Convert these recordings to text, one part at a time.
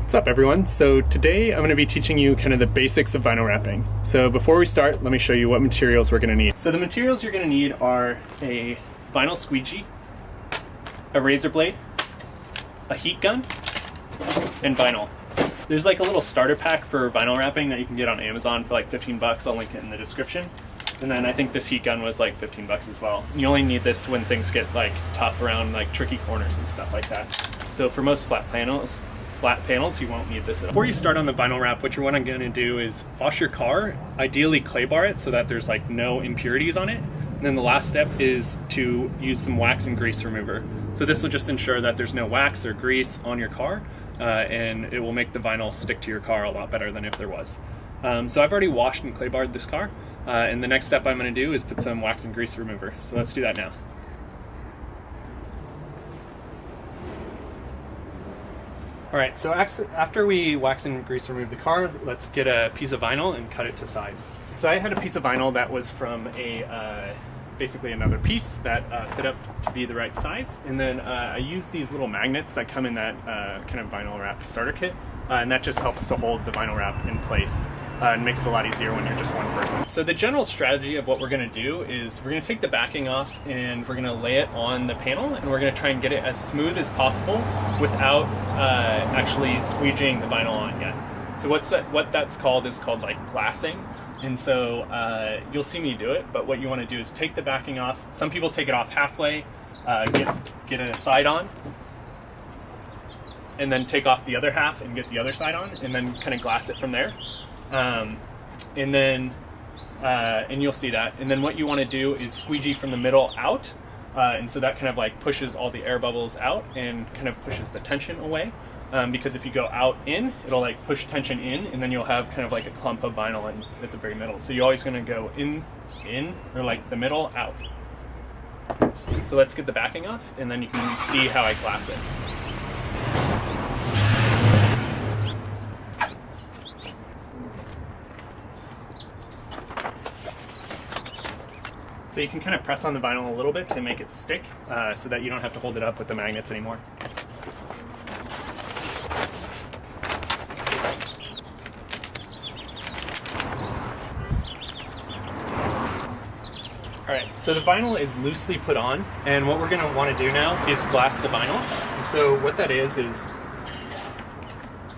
What's up everyone? So today I'm going to be teaching you kind of the basics of vinyl wrapping. So before we start, let me show you what materials we're going to need. So the materials you're going to need are a vinyl squeegee, a razor blade, a heat gun, and vinyl. There's like a little starter pack for vinyl wrapping that you can get on Amazon for like 15 bucks. I'll link it in the description. And then I think this heat gun was like 15 bucks as well. You only need this when things get like tough around like tricky corners and stuff like that. So for most flat panels, you won't need this at all. Before you start on the vinyl wrap, what you're going to do is wash your car, ideally clay bar it so that there's like no impurities on it. And then the last step is to use some wax and grease remover. So this will just ensure that there's no wax or grease on your car, and it will make the vinyl stick to your car a lot better than if there was. So I've already washed and clay barred this car, and the next step I'm going to do is put some wax and grease remover. So let's do that now. Alright, so after we wax and grease remove the car, let's get a piece of vinyl and cut it to size. So I had a piece of vinyl that was from basically another piece that fit up to be the right size. And then I used these little magnets that come in that kind of vinyl wrap starter kit. And that just helps to hold the vinyl wrap in place and makes it a lot easier when you're just one person. So the general strategy of what we're going to do is we're going to take the backing off and we're going to lay it on the panel, and we're going to try and get it as smooth as possible without actually squeegeeing the vinyl on yet. So what that's called is called like glassing. And so you'll see me do it, but what you want to do is take the backing off. Some people take it off halfway, get a side on, and then take off the other half and get the other side on, and then kind of glass it from there. And you'll see that. And then what you want to do is squeegee from the middle out, and so that kind of like pushes all the air bubbles out and kind of pushes the tension away. Because if you go out in, it'll like push tension in, and then you'll have kind of like a clump of vinyl at the very middle. So you're always going to go in, or like the middle, out. So let's get the backing off, and then you can see how I glass it. So you can kind of press on the vinyl a little bit to make it stick, so that you don't have to hold it up with the magnets anymore. Alright, so the vinyl is loosely put on, and what we're going to want to do now is glass the vinyl. And so what that is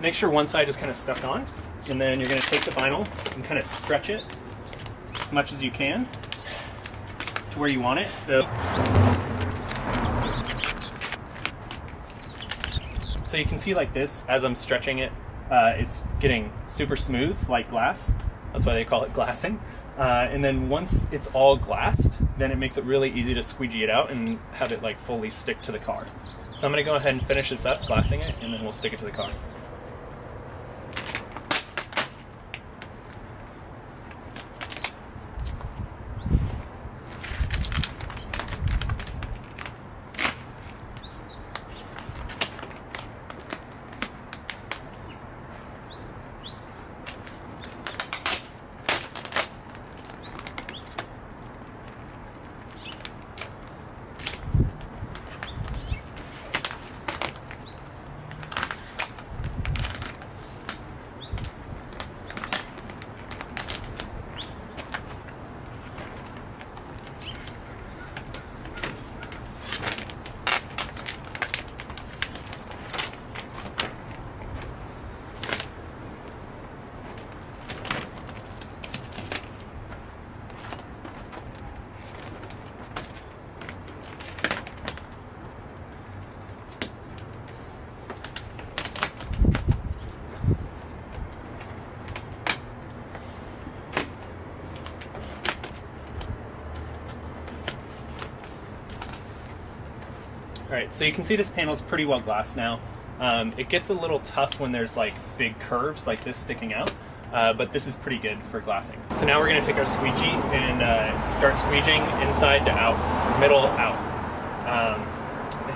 make sure one side is kind of stuck on, and then you're going to take the vinyl and kind of stretch it as much as you can to where you want it. So you can see like this, as I'm stretching it, it's getting super smooth like glass. That's why they call it glassing. And then once it's all glassed, then it makes it really easy to squeegee it out and have it like fully stick to the car. So I'm going to go ahead and finish this up, glassing it, and then we'll stick it to the car. Alright, so you can see this panel is pretty well glassed now. It gets a little tough when there's like big curves like this sticking out, but this is pretty good for glassing. So now we're going to take our squeegee and start squeegeeing inside to out, middle out.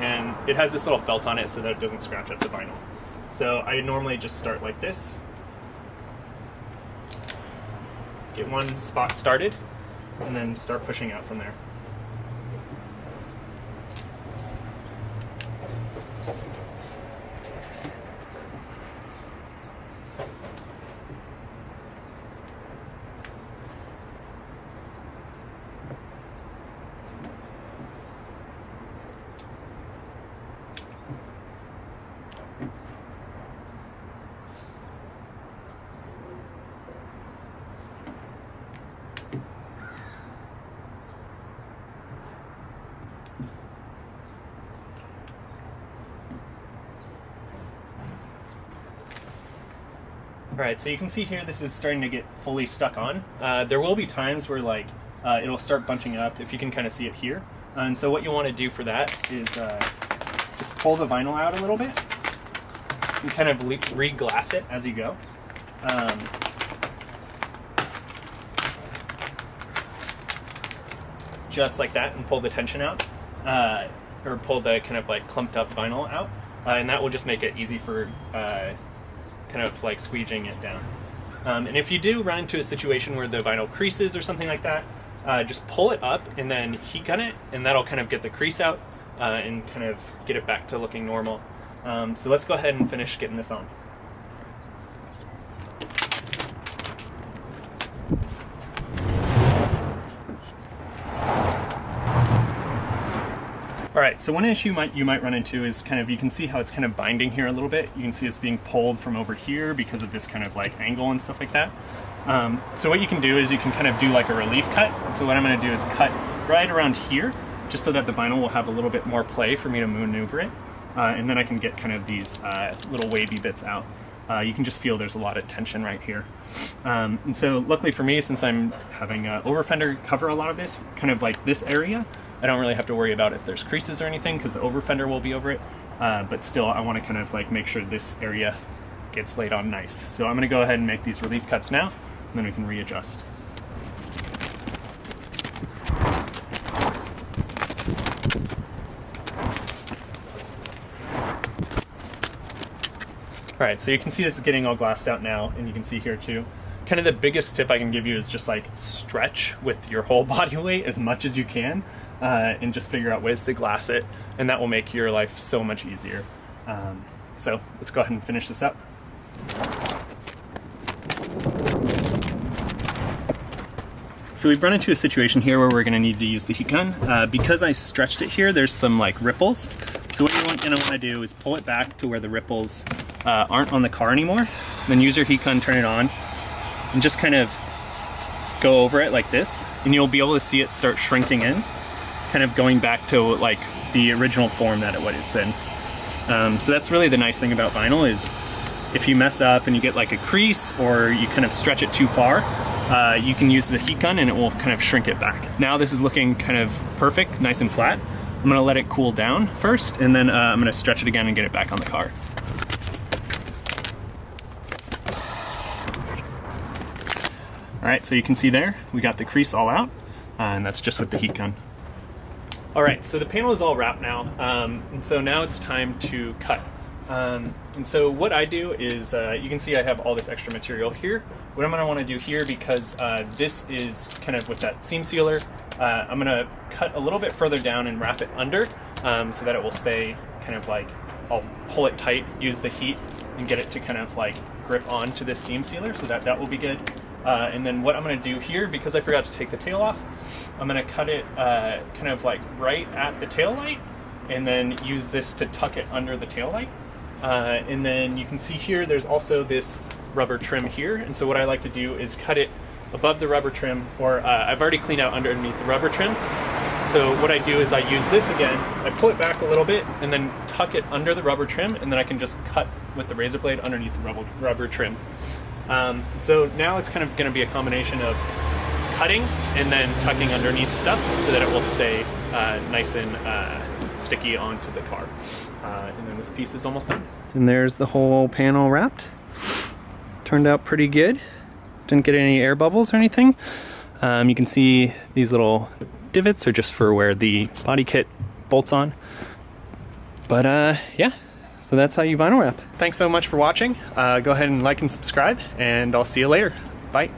And it has this little felt on it so that it doesn't scratch up the vinyl. So I normally just start like this, get one spot started, and then start pushing out from there. All right, so you can see here this is starting to get fully stuck on. There will be times where like it'll start bunching up, if you can kind of see it here. And so what you want to do for that is just pull the vinyl out a little bit and kind of re-glass it as you go. Just like that, and pull the tension out, or pull the kind of like clumped up vinyl out, and that will just make it easy for kind of like squeegeeing it down. And if you do run into a situation where the vinyl creases or something like that, just pull it up and then heat gun it, and that'll kind of get the crease out and kind of get it back to looking normal. So let's go ahead and finish getting this on. All right, so one issue you might run into is kind of, you can see how it's kind of binding here a little bit. You can see it's being pulled from over here because of this kind of like angle and stuff like that. So what you can do is you can kind of do like a relief cut. And so what I'm gonna do is cut right around here, just so that the vinyl will have a little bit more play for me to maneuver it. And then I can get kind of these little wavy bits out. You can just feel there's a lot of tension right here. And so luckily for me, since I'm having over fender cover a lot of this, kind of like this area, I don't really have to worry about if there's creases or anything because the over fender will be over it. But still, I want to kind of like make sure this area gets laid on nice. So I'm going to go ahead and make these relief cuts now, and then we can readjust. All right, so you can see this is getting all glassed out now, and you can see here too. Kind of the biggest tip I can give you is just like stretch with your whole body weight as much as you can, and just figure out ways to glass it, and that will make your life so much easier. So let's go ahead and finish this up. So we've run into a situation here where we're going to need to use the heat gun. Because I stretched it here, there's some like ripples. So what you're going to want to do is pull it back to where the ripples aren't on the car anymore. Then use your heat gun, turn it on, and just kind of go over it like this, and you'll be able to see it start shrinking in, kind of going back to like the original form that it's in. So that's really the nice thing about vinyl is if you mess up and you get like a crease or you kind of stretch it too far, you can use the heat gun and it will kind of shrink it back. Now this is looking kind of perfect, nice and flat. I'm gonna let it cool down first, and then I'm gonna stretch it again and get it back on the car. All right, so you can see there, we got the crease all out, and that's just with the heat gun. All right, so the panel is all wrapped now, and so now it's time to cut. And so what I do is, you can see I have all this extra material here. What I'm gonna wanna do here, because this is kind of with that seam sealer, I'm gonna cut a little bit further down and wrap it under, so that it will stay kind of like, I'll pull it tight, use the heat, and get it to kind of like grip onto this seam sealer, so that will be good. And then what I'm going to do here, because I forgot to take the tail off, I'm going to cut it kind of like right at the tail light, and then use this to tuck it under the tail light. And then you can see here there's also this rubber trim here, and so what I like to do is cut it above the rubber trim, or I've already cleaned out underneath the rubber trim. So what I do is I use this again, I pull it back a little bit, and then tuck it under the rubber trim, and then I can just cut with the razor blade underneath the rubber trim. So now it's kind of going to be a combination of cutting and then tucking underneath stuff so that it will stay nice and sticky onto the car. And then this piece is almost done. And there's the whole panel wrapped. Turned out pretty good. Didn't get any air bubbles or anything. You can see these little divots are just for where the body kit bolts on. But yeah. So that's how you vinyl wrap. Thanks so much for watching. Go ahead and like and subscribe, and I'll see you later. Bye.